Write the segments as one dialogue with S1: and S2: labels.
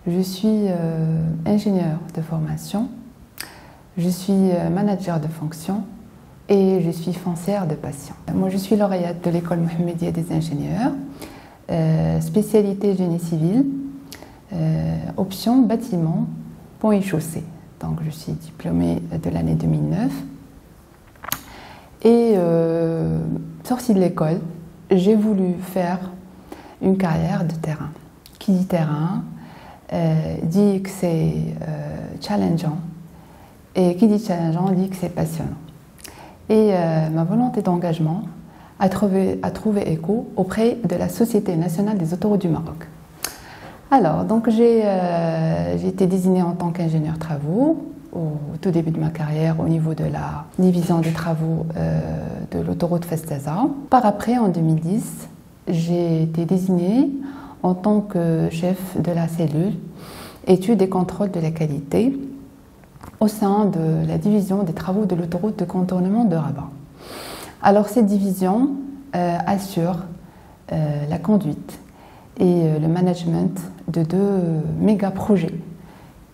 S1: Je suis ingénieure de formation, je suis manager de fonction et je suis foncière de passion. Moi, je suis lauréate de l'école Mohammedia des ingénieurs, spécialité génie civil, option bâtiment, pont et chaussée. Donc, je suis diplômée de l'année 2009. Et sortie de l'école, j'ai voulu faire une carrière de terrain. Qui dit terrain dit que c'est challengeant, et qui dit challengeant dit que c'est passionnant. Et ma volonté d'engagement a trouvé écho auprès de la Société nationale des autoroutes du Maroc. Alors, donc j'ai été désignée en tant qu'ingénieur travaux au tout début de ma carrière au niveau de la division des travaux de l'autoroute Festaza. Par après, en 2010, j'ai été désignée en tant que chef de la cellule études et contrôle de la qualité au sein de la division des travaux de l'autoroute de contournement de Rabat. Alors cette division assure la conduite et le management de deux méga projets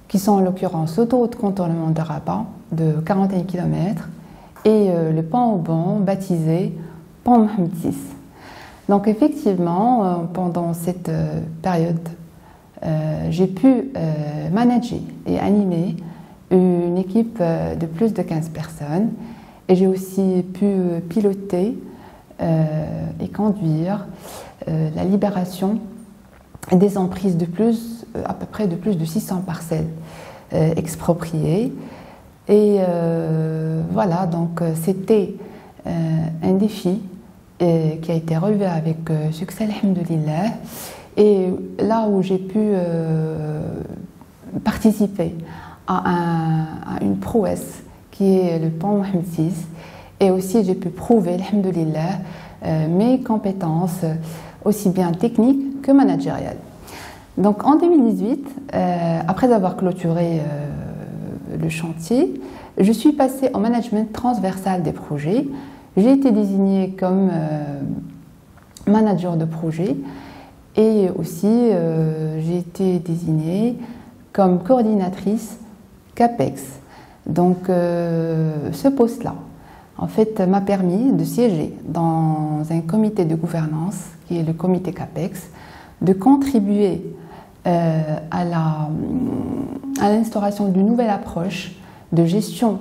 S1: qui sont en l'occurrence l'autoroute de contournement de Rabat de 41 km et le pont Auban baptisé Pont Mohamed VI. Donc effectivement, pendant cette période, j'ai pu manager et animer une équipe de plus de 15 personnes et j'ai aussi pu piloter et conduire la libération des emprises de à peu près de plus de 600 parcelles expropriées. Et voilà, donc c'était un défi qui a été relevé avec succès, alhamdoulilah. Et là où j'ai pu participer à une prouesse qui est le pont Mohamed VI, et aussi j'ai pu prouver, alhamdoulilah, mes compétences aussi bien techniques que managériales. Donc en 2018, après avoir clôturé le chantier, je suis passée au management transversal des projets. J'ai été désignée comme manager de projet et aussi j'ai été désignée comme coordinatrice CAPEX. Donc ce poste-là, en fait, m'a permis de siéger dans un comité de gouvernance qui est le comité CAPEX, de contribuer à l'instauration d'une nouvelle approche de gestion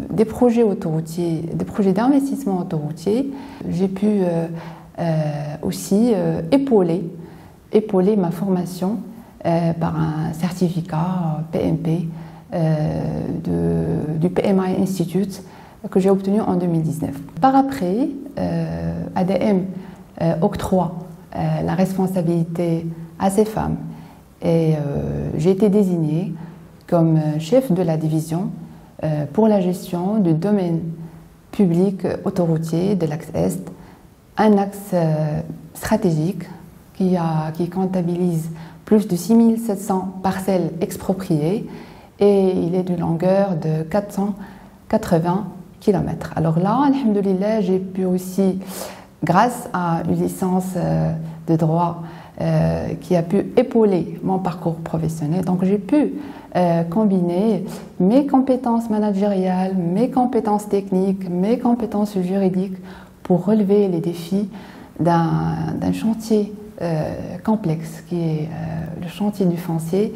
S1: des projets autoroutiers, des projets d'investissement autoroutier. J'ai pu aussi épauler ma formation par un certificat PMP du PMI Institute que j'ai obtenu en 2019. Par après, ADM octroie la responsabilité à ces femmes et j'ai été désignée comme chef de la division pour la gestion du domaine public autoroutier de l'axe Est, un axe stratégique qui comptabilise plus de 6700 parcelles expropriées et il est d'une longueur de 480 km. Alors là, alhamdoulilah, j'ai pu aussi, grâce à une licence de droit qui a pu épauler mon parcours professionnel, donc j'ai pu combiner mes compétences managériales, mes compétences techniques, mes compétences juridiques pour relever les défis d'un chantier complexe qui est le chantier du foncier.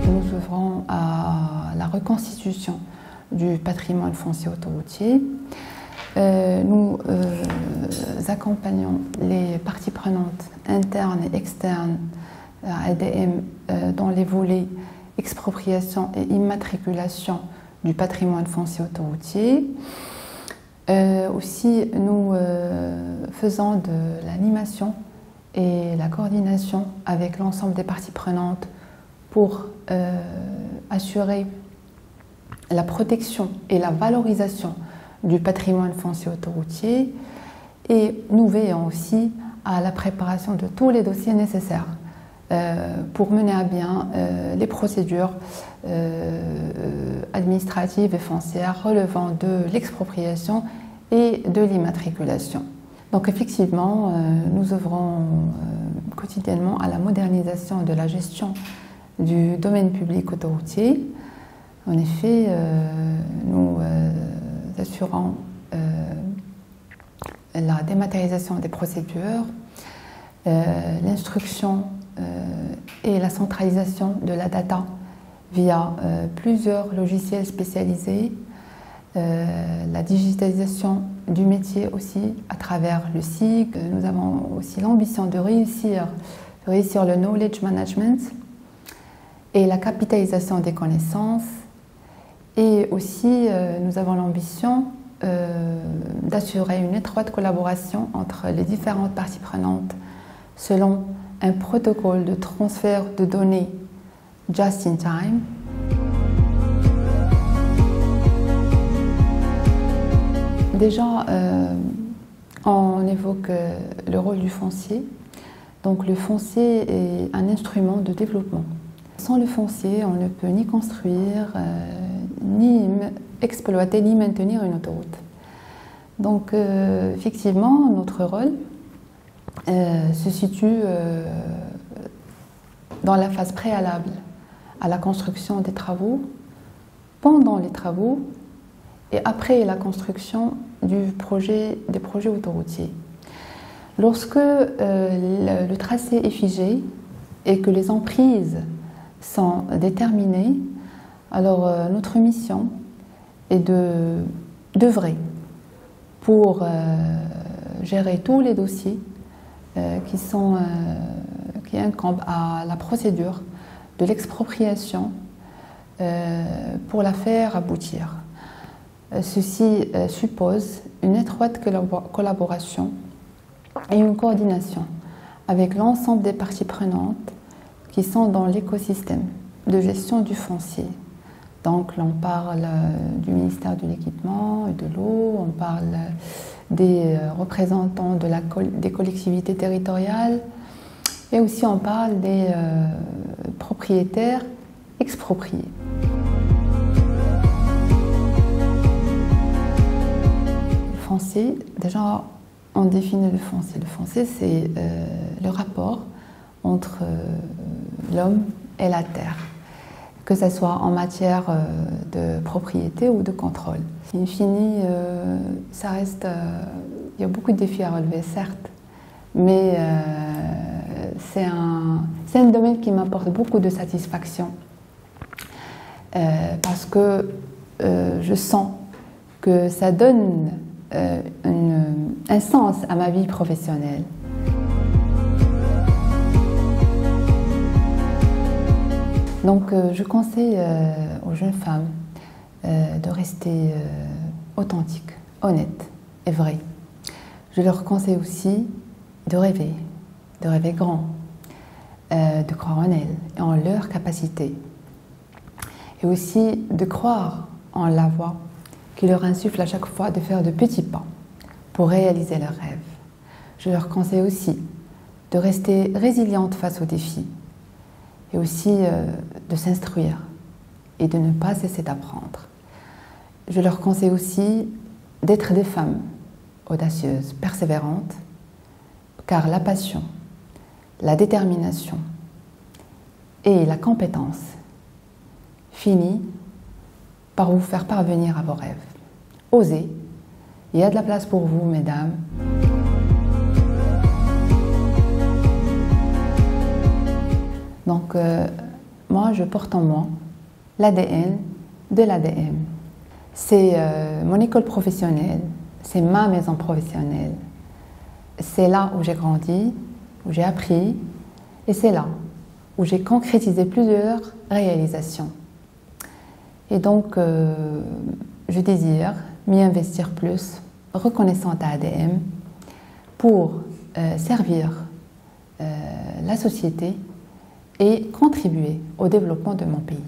S1: Nous œuvrons à la reconstitution du patrimoine foncier autoroutier. Nous accompagnons les parties prenantes internes et externes à ADM dans les volets expropriation et immatriculation du patrimoine foncier autoroutier. Aussi, nous faisons de l'animation et la coordination avec l'ensemble des parties prenantes pour assurer la protection et la valorisation du patrimoine foncier autoroutier, et nous veillons aussi à la préparation de tous les dossiers nécessaires pour mener à bien les procédures administratives et foncières relevant de l'expropriation et de l'immatriculation. Donc effectivement, nous œuvrons quotidiennement à la modernisation de la gestion du domaine public autoroutier. En effet, nous assurons la dématérialisation des procédures, l'instruction et la centralisation de la data via plusieurs logiciels spécialisés, la digitalisation du métier aussi à travers le SIG. Nous avons aussi l'ambition de réussir le knowledge management et la capitalisation des connaissances. Et aussi, nous avons l'ambition d'assurer une étroite collaboration entre les différentes parties prenantes selon un protocole de transfert de données just in time. Déjà, on évoque le rôle du foncier. Donc le foncier est un instrument de développement. Sans le foncier, on ne peut ni construire, ni exploiter, ni maintenir une autoroute. Donc effectivement, notre rôle se situe dans la phase préalable à la construction des travaux, pendant les travaux et après la construction des projets autoroutiers. Lorsque le tracé est figé et que les emprises sont déterminées, alors notre mission est d'œuvrer pour gérer tous les dossiers qui incombent à la procédure de l'expropriation pour la faire aboutir. Ceci suppose une étroite collaboration et une coordination avec l'ensemble des parties prenantes qui sont dans l'écosystème de gestion du foncier. Donc là, on parle du ministère de l'Équipement et de l'Eau, on parle des représentants des collectivités territoriales et aussi on parle des propriétaires expropriés. Le foncier, déjà on définit le foncier. Le foncier, c'est le rapport entre l'homme et la terre, que ce soit en matière de propriété ou de contrôle. In fine, ça reste, il y a beaucoup de défis à relever, certes, mais c'est un domaine qui m'apporte beaucoup de satisfaction parce que je sens que ça donne un sens à ma vie professionnelle. Donc je conseille aux jeunes femmes de rester authentiques, honnêtes et vraies. Je leur conseille aussi de rêver grand, de croire en elles et en leurs capacités. Et aussi de croire en la voie qui leur insuffle à chaque fois de faire de petits pas pour réaliser leurs rêves. Je leur conseille aussi de rester résilientes face aux défis et aussi de s'instruire et de ne pas cesser d'apprendre. Je leur conseille aussi d'être des femmes audacieuses, persévérantes, car la passion, la détermination et la compétence finit par vous faire parvenir à vos rêves. Osez, il y a de la place pour vous, mesdames. Donc, moi, je porte en moi l'ADN de l'ADM. C'est mon école professionnelle, c'est ma maison professionnelle. C'est là où j'ai grandi, où j'ai appris, et c'est là où j'ai concrétisé plusieurs réalisations. Et donc, je désire m'y investir plus, reconnaissante à ADM, pour servir la société et contribuer au développement de mon pays.